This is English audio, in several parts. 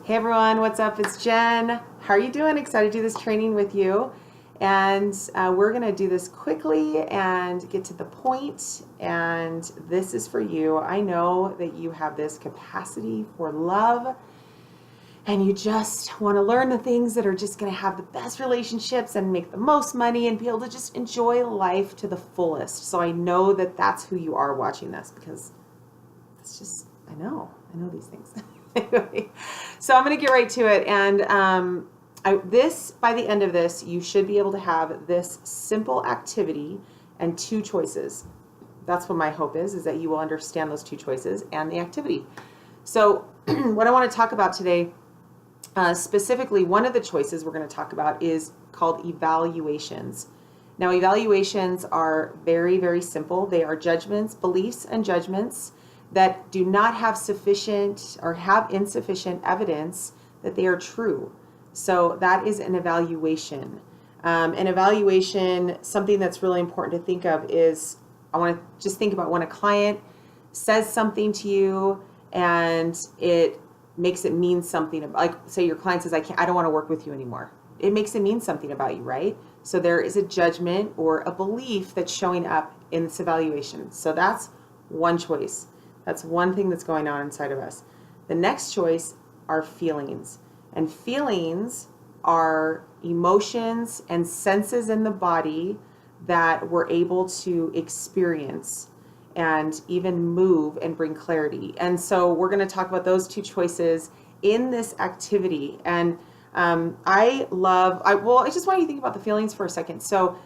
Hey everyone, what's up? It's Jen. How are you doing? Excited to do this training with you. And we're going to do this quickly and get to the point. And this is for you. I know that you have this capacity for love and you just want to learn the things that are just going to have the best relationships and make the most money and be able to just enjoy life to the fullest. So I know that that's who you are watching this because it's just, I know these things. Anyway, so I'm going to get right to it. And by the end of this, you should be able to have this simple activity and two choices. That's what my hope is that you will understand those two choices and the activity. So what I want to talk about today, specifically, one of the choices we're going to talk about is called evaluations. Now, evaluations are very, very simple. They are judgments, beliefs, and judgments that do not have sufficient or have insufficient evidence that they are true. So that is an evaluation. An evaluation, something that's really important to think of is, I want to just think about when a client says something to you and it makes it mean something. Like say your client says, I don't want to work with you anymore. It makes it mean something about you, right? So there is a judgment or a belief that's showing up in this evaluation. So that's one choice. That's one thing that's going on inside of us. The next choice are feelings. And feelings are emotions and senses in the body that we're able to experience and even move and bring clarity. And so we're going to talk about those two choices in this activity. And I just want you to think about the feelings for a second. So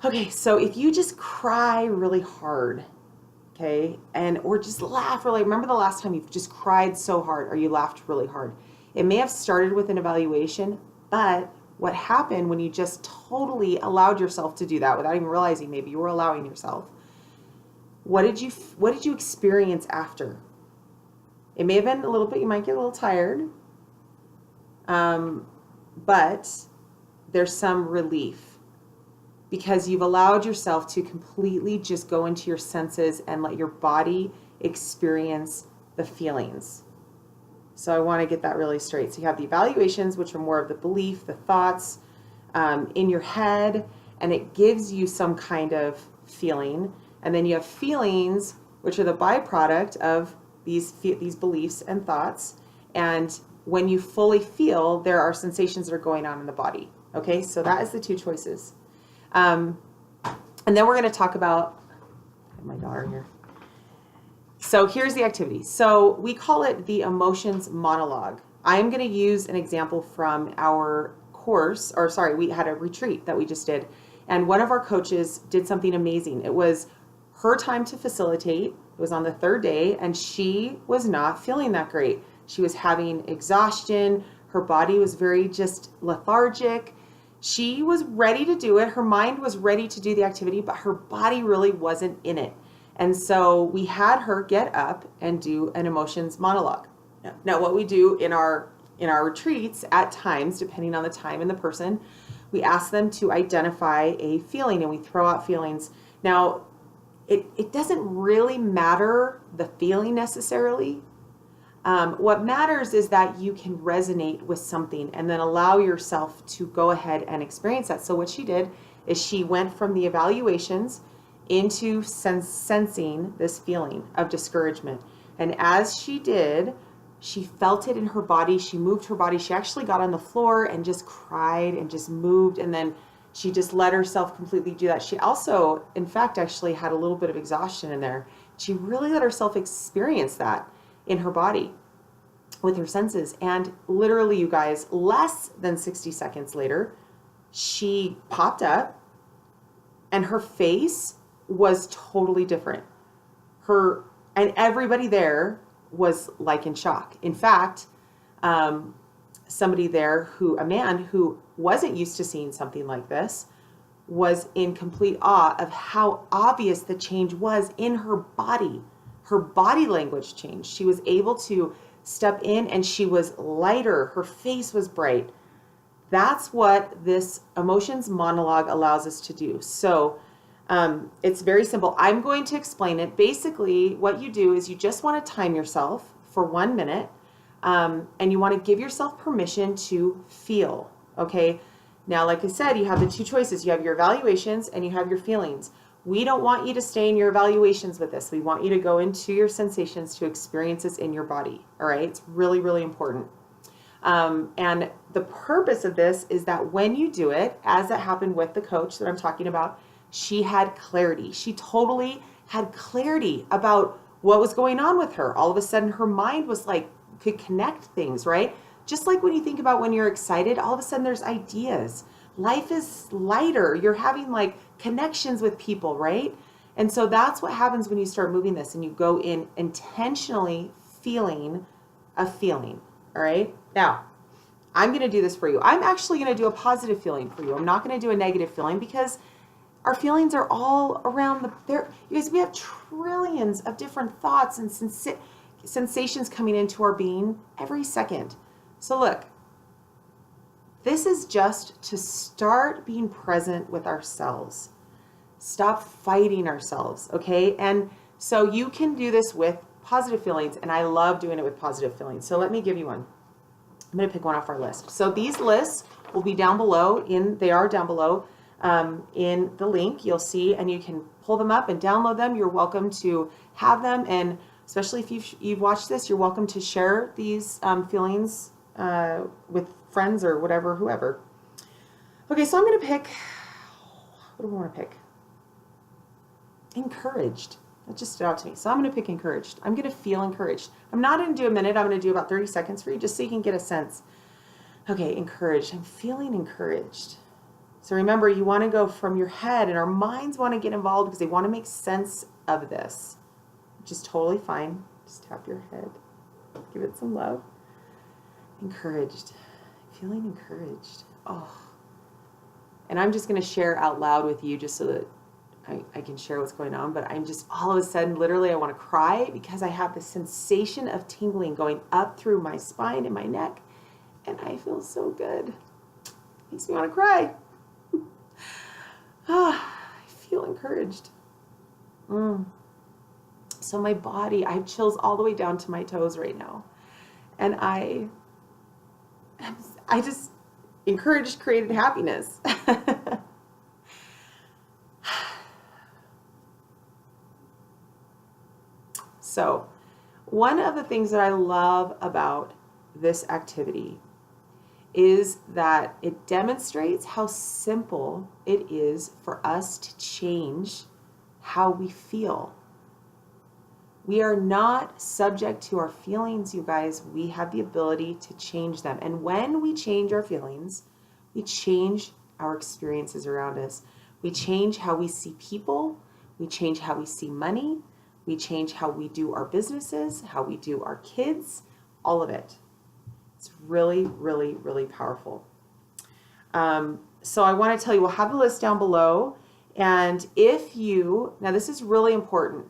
if you just cry really hard, okay, or just laugh really. Remember the last time you've just cried so hard or you laughed really hard. It may have started with an evaluation, but what happened when you just totally allowed yourself to do that without even realizing maybe you were allowing yourself? What did you experience after? It may have been a little bit, you might get a little tired, but there's some relief. Because you've allowed yourself to completely just go into your senses and let your body experience the feelings. So I want to get that really straight. So you have the evaluations, which are more of the belief, the thoughts in your head, and it gives you some kind of feeling. And then you have feelings, which are the byproduct of these beliefs and thoughts. And when you fully feel, there are sensations that are going on in the body. Okay, so that is the two choices. And then we're going to talk about, I have my daughter here. So here's the activity. So we call it the emotions monologue. I am going to use an example from our course, we had a retreat that we just did. And one of our coaches did something amazing. It was her time to facilitate. It was on the third day and she was not feeling that great. She was having exhaustion. Her body was very just lethargic. She was ready to do it. Her mind was ready to do the activity, but her body really wasn't in it. And so we had her get up and do an emotions monologue. Now, what we do in our retreats at times, depending on the time and the person, we ask them to identify a feeling and we throw out feelings. Now, it doesn't really matter the feeling necessarily. What matters is that you can resonate with something and then allow yourself to go ahead and experience that. So what she did is she went from the evaluations into sensing this feeling of discouragement. And as she did, she felt it in her body. She moved her body. She actually got on the floor and just cried and just moved. And then she just let herself completely do that. She also, in fact, actually had a little bit of exhaustion in there. She really let herself experience that in her body with her senses. And literally, you guys, less than 60 seconds later, she popped up and her face was totally different. And everybody there was like in shock. In fact, somebody there a man who wasn't used to seeing something like this was in complete awe of how obvious the change was in her body. Her body language changed. She was able to step in and she was lighter. Her face was bright. That's what this emotions monologue allows us to do. So it's very simple. I'm going to explain it. Basically, what you do is you just want to time yourself for 1 minute. And you want to give yourself permission to feel, okay? Now, like I said, you have the two choices. You have your evaluations and you have your feelings. We don't want you to stay in your evaluations with this. We want you to go into your sensations to experience this in your body, all right? It's really, really important. And the purpose of this is that when you do it, as it happened with the coach that I'm talking about, she had clarity. She totally had clarity about what was going on with her. All of a sudden, her mind was like, could connect things, right? Just like when you think about when you're excited, all of a sudden there's ideas. Life is lighter. You're having like connections with people, right? And so that's what happens when you start moving this and you go in intentionally feeling a feeling, all right? Now, I'm going to do this for you. I'm actually going to do a positive feeling for you. I'm not going to do a negative feeling because our feelings are all around there. You guys, we have trillions of different thoughts and sensations coming into our being every second. So look, this is just to start being present with ourselves. Stop fighting ourselves, okay? And so you can do this with positive feelings, and I love doing it with positive feelings. So let me give you one. I'm going to pick one off our list. So these lists will be down below. They are down below in the link. You'll see, and you can pull them up and download them. You're welcome to have them, and especially if you've watched this, you're welcome to share these feelings with friends or whatever, whoever. Okay, so I'm going to pick. What do I want to pick? Encouraged. That just stood out to me. So I'm going to pick encouraged. I'm going to feel encouraged. I'm not going to do a minute. I'm going to do about 30 seconds for you just so you can get a sense. Okay, encouraged. I'm feeling encouraged. So remember, you want to go from your head, and our minds want to get involved because they want to make sense of this, which is totally fine. Just tap your head. Give it some love. Encouraged. Feeling encouraged. Oh. And I'm just going to share out loud with you just so that I can share what's going on, but I'm just all of a sudden, literally, I want to cry because I have this sensation of tingling going up through my spine and my neck, and I feel so good. Makes me want to cry. I feel encouraged. So my body, I have chills all the way down to my toes right now, and I just encouraged created happiness. So one of the things that I love about this activity is that it demonstrates how simple it is for us to change how we feel. We are not subject to our feelings, you guys. We have the ability to change them. And when we change our feelings, we change our experiences around us. We change how we see people. We change how we see money. We change how we do our businesses, how we do our kids, all of it. It's really, really, really powerful. So I want to tell you, we'll have the list down below. And now this is really important.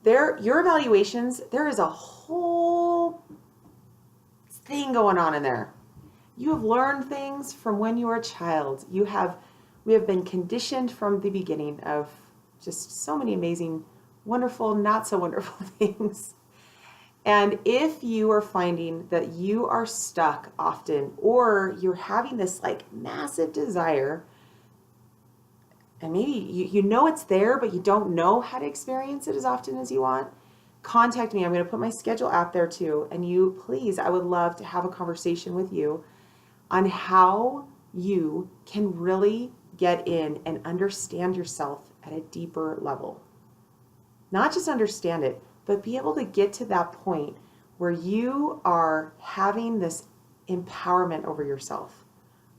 Your evaluations, there is a whole thing going on in there. You have learned things from when you were a child. We have been conditioned from the beginning of just so many amazing, wonderful, not so wonderful things. And if you are finding that you are stuck often, or you're having this like massive desire, and maybe you know it's there, but you don't know how to experience it as often as you want, contact me. I'm going to put my schedule out there too. And I would love to have a conversation with you on how you can really get in and understand yourself at a deeper level. Not just understand it, but be able to get to that point where you are having this empowerment over yourself,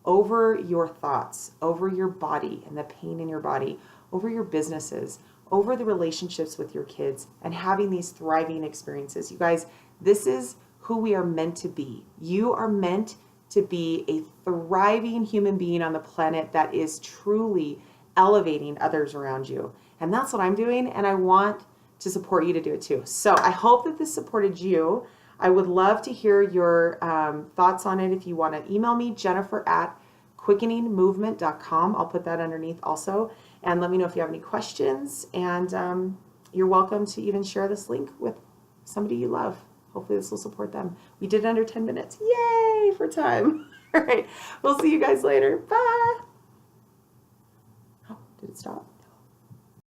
over your thoughts, over your body and the pain in your body, over your businesses, over the relationships with your kids, and having these thriving experiences. You guys, this is who we are meant to be. You are meant to be a thriving human being on the planet that is truly elevating others around you. And that's what I'm doing, and I want to support you to do it too. So I hope that this supported you. I would love to hear your thoughts on it. If you want to email me, Jennifer@quickeningmovement.com. I'll put that underneath also. And let me know if you have any questions. And you're welcome to even share this link with somebody you love. hopefully this will support them. We did it under 10 minutes. Yay for time. All right. We'll see you guys later. Bye. Oh, did it stop?